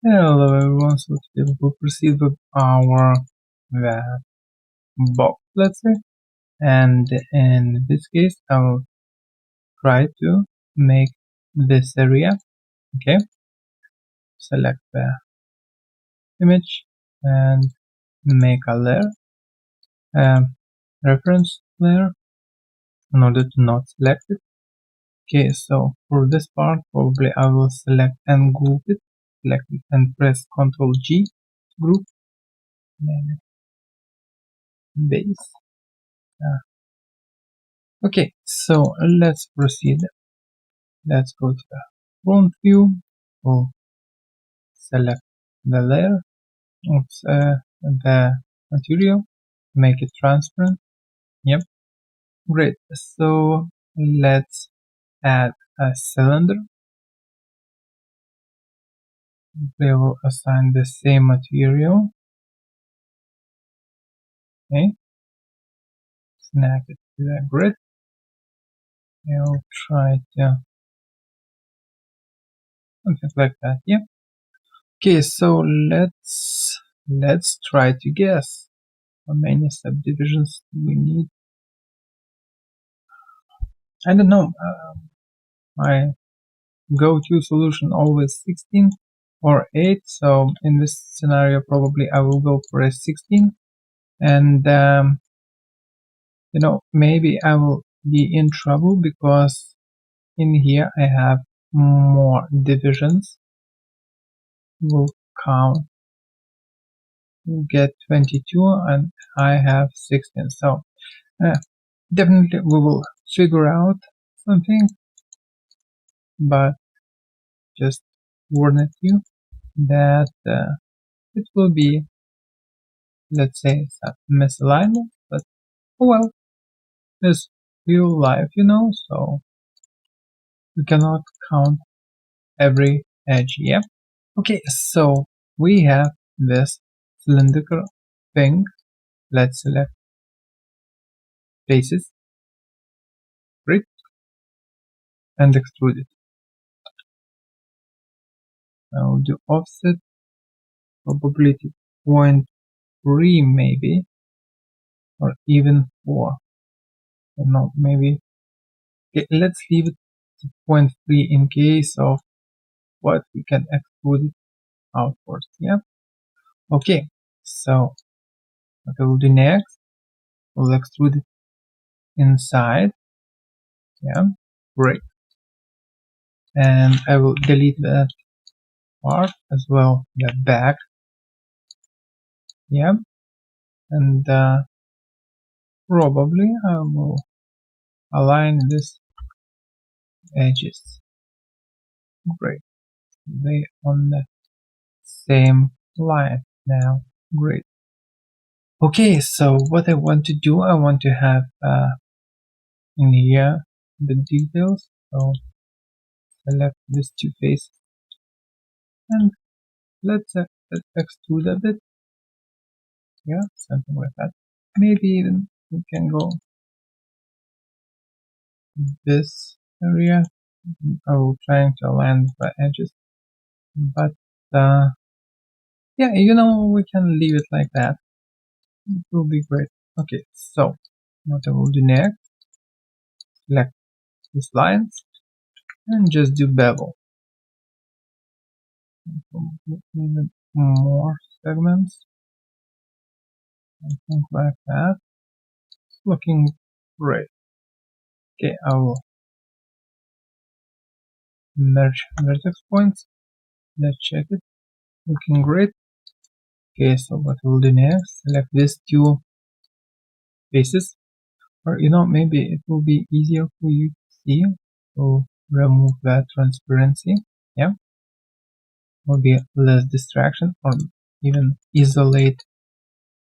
Hello everyone, so today we'll proceed with our box, let's say, and in this case I will try to make this area. Okay, select the image and make a layer, reference layer, in order to not select it. Okay, so for this part probably I will select and group it, select it and press Ctrl G to group, name it base. Okay, so let's proceed. Let's go to the front view. We'll select the layer of the material, make it transparent. Yep, great. So let's add a cylinder. We will assign the same material. Okay, snap it to the grid. I'll try to something like that. Yep. Okay, so let's try to guess how many subdivisions we need. I don't know. My go-to solution always 16 or 8. So in this scenario, probably I will go for a 16. And you know, maybe I will be in trouble because in here I have more divisions. We'll count. We'll get 22, and I have 16. So definitely we will figure out something, but just warn you that it will be, let's say, some misalignment, but oh well, it's real life, you know, so we cannot count every edge. Yeah. Okay, so we have this cylindrical thing. Let's select faces, grid, and extrude it. I'll do offset, probability 0.3 maybe, or even 4. No, maybe. Okay, let's leave it to 0.3 in case of what we can extrude it outwards. Yeah. Okay, so what I will do next, we'll extrude it inside. Yeah, great. And I will delete that part as well, the back. Yeah, and probably I will align this edges. Great, they on the same line now. Great. Okay, so what I want to do, I want to have in here the details. So select these two faces and let's extrude a bit. Yeah, something like that. Maybe even we can go this area. I will try to align the edges, but yeah, you know, we can leave it like that. It will be great. Okay, so what I will do next, select these lines and just do bevel. Even more segments, something like that. It's looking great. Okay, I will merge vertex points. Let's check it. Looking great. Okay, so what we'll do next, select these two faces, or you know, maybe it will be easier for you to see. So remove that transparency. Yeah, will be less distraction, or even isolate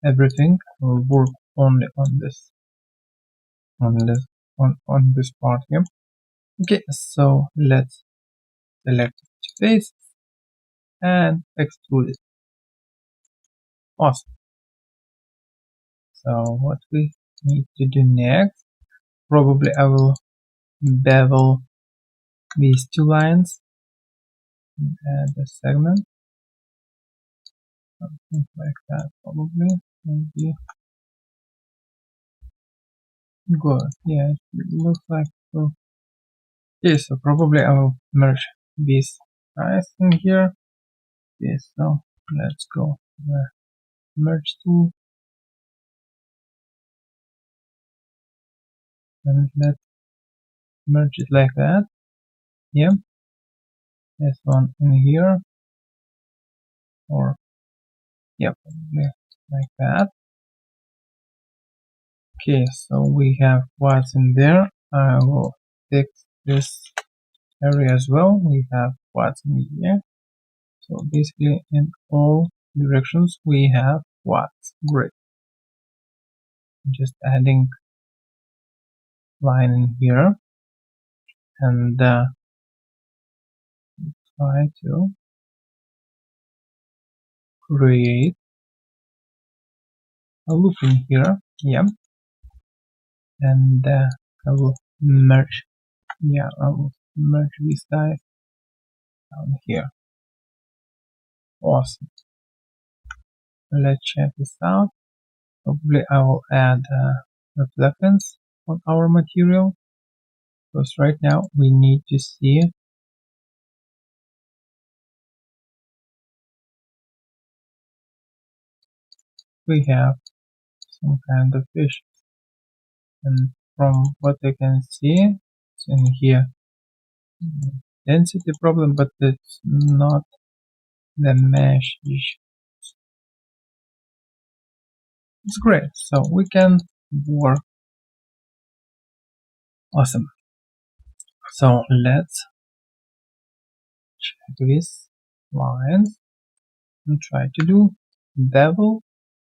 everything. We'll work only on this, on this part here. Okay, so let's select face and extrude it. Awesome. So what we need to do next, probably I will bevel these two lines and add a segment. something like that, probably. Maybe good. Yeah, it looks like so. Okay, so probably I will merge these guys in here. Okay, so let's go to the merge tool and let's merge it like that. Yeah, this one in here, or yeah, probably like that. Okay, so we have what's in there. I will fix this area as well. We have what's in here. So basically in all directions we have what's. Great. Just adding line in here and try to create a loop in here. Yeah, and I will merge. Yeah, I will merge these guys down here. Awesome. Let's check this out. Probably I will add reflectance on our material, because right now we need to see we have some kind of fish, and from what I can see it's in here density problem, but it's not the mesh issue. It's great, so we can work. Awesome. So let's check these lines and try to do bevel,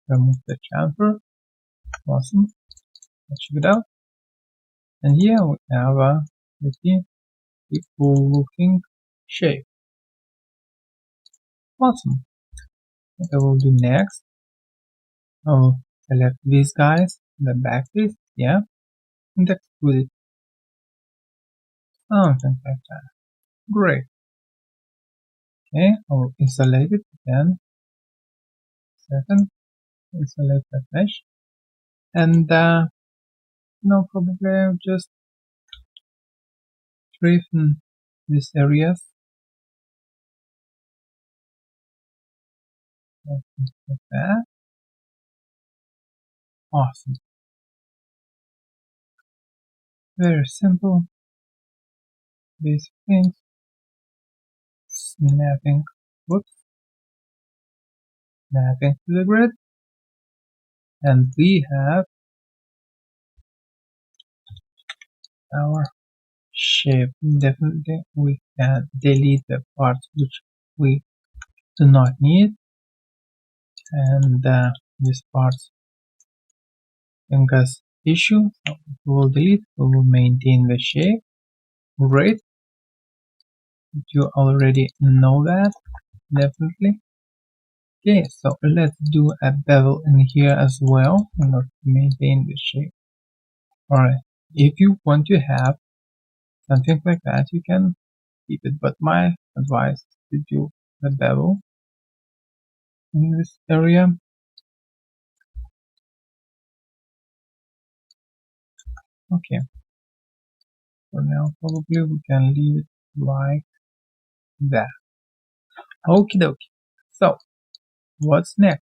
remove the chamfer. Awesome. Let's check it out. And here we have a pretty cool looking shape. Awesome. What I will do next, I will select these guys, the back piece, yeah, and extrude it. Something like that. Great. Okay, I will isolate it again. Second, isolate that mesh. And probably I'll just straighten these areas. Like that. Awesome. Very simple. Basic things. Snapping. Whoops. Snapping to the grid. And we have our shape. Definitely we can delete the parts which we do not need, and these parts can cause issue, so we will delete. We will maintain the shape. Great. You already know that. Definitely. Okay, so let's do a bevel in here as well in order to maintain the shape. Alright, if you want to have something like that, you can keep it, but my advice is to do the bevel in this area. Okay, for now probably we can leave it like that. Okie dokie. So what's next?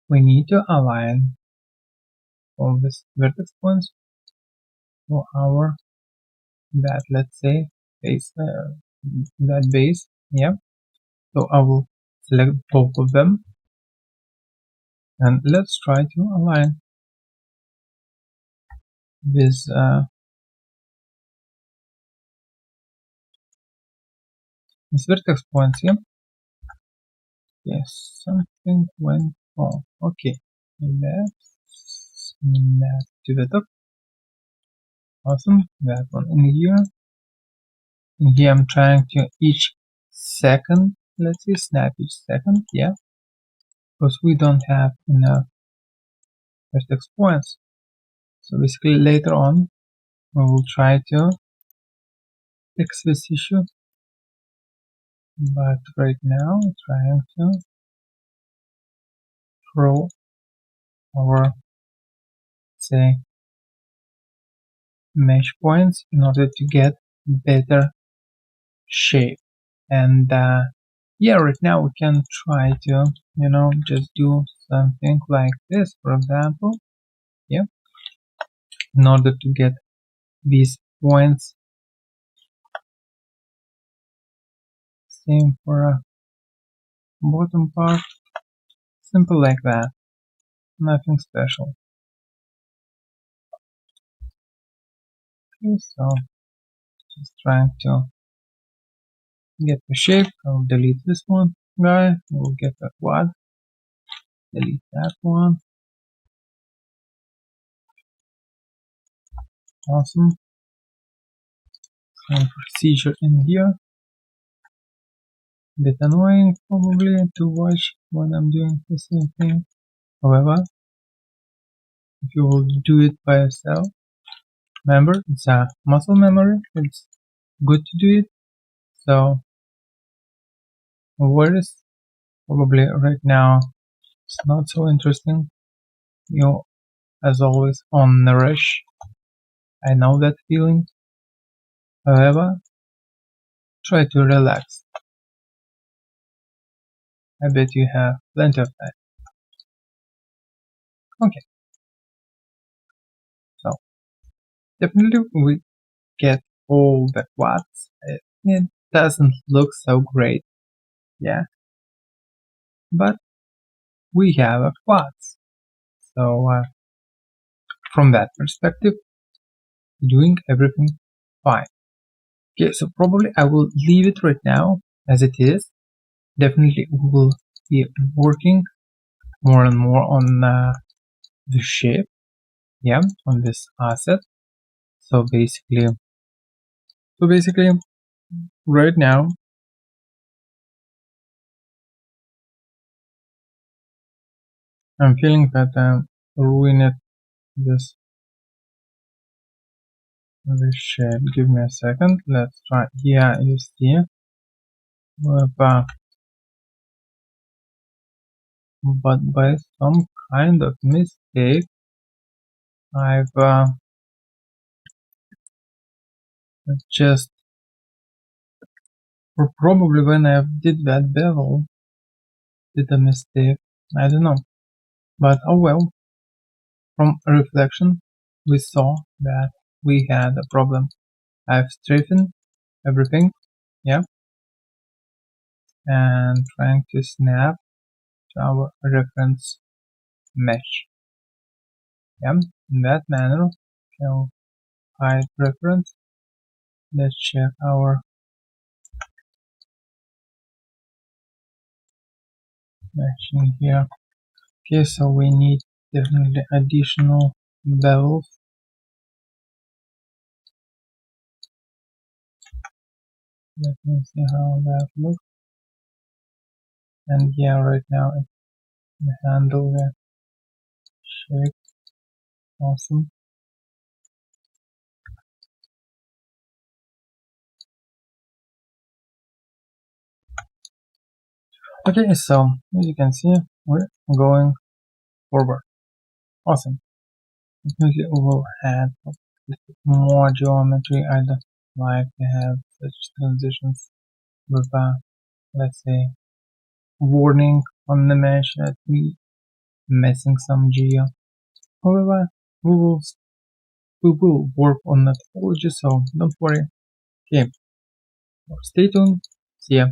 We need to align all these vertex points to our that, let's say, base, that base. Yeah, so I will select both of them and let's try to align this vertex points here. Yes, something went wrong. Okay, let's snap to the top. Awesome, that one in here. In here I'm trying to each second, let's see, snap each second. Yeah, because we don't have enough vertex points. So basically later on we will try to fix this issue, but right now I'm trying to through our, say, mesh points in order to get better shape. And yeah, right now we can try to, just do something like this, for example. Yeah, in order to get these points. Same for a bottom part. Simple like that. Nothing special. Okay, so just trying to get the shape. I'll delete this one guy. We'll get the quad. Delete that one. Awesome. Same procedure in here. Bit annoying probably to watch when I'm doing the same thing. However, if you will do it by yourself, remember it's a muscle memory. It's good to do it. So what is probably right now it's not so interesting. You, as always, on the rush. I know that feeling. However, try to relax. I bet you have plenty of time. Okay, so definitely we get all the quads. It doesn't look so great, yeah, but we have a quads. So from that perspective, doing everything fine. Okay, so probably I will leave it right now as it is. Definitely we will be working more and more on the shape, yeah, on this asset. So basically right now I'm feeling that I'm ruining this shape. Give me a second. Let's try. Yeah, you see, but by some kind of mistake, I've just, or probably when I did that bevel, did a mistake. I don't know, but oh well. From a reflection, we saw that we had a problem. I've straightened everything, yeah, and trying to snap to our reference mesh, yeah. In that manner, we'll hide reference. Let's check our meshing here. Okay, so we need definitely additional bevels. Let me see how that looks. And yeah, right now it can handle the shape. Awesome. Okay, so as you can see, we're going forward. Awesome. Definitely we will add more geometry. I don't like to have such transitions with let's say warning on the mesh that we missing some geo. However, we will work on that topology, so don't worry. Okay, stay tuned. See ya.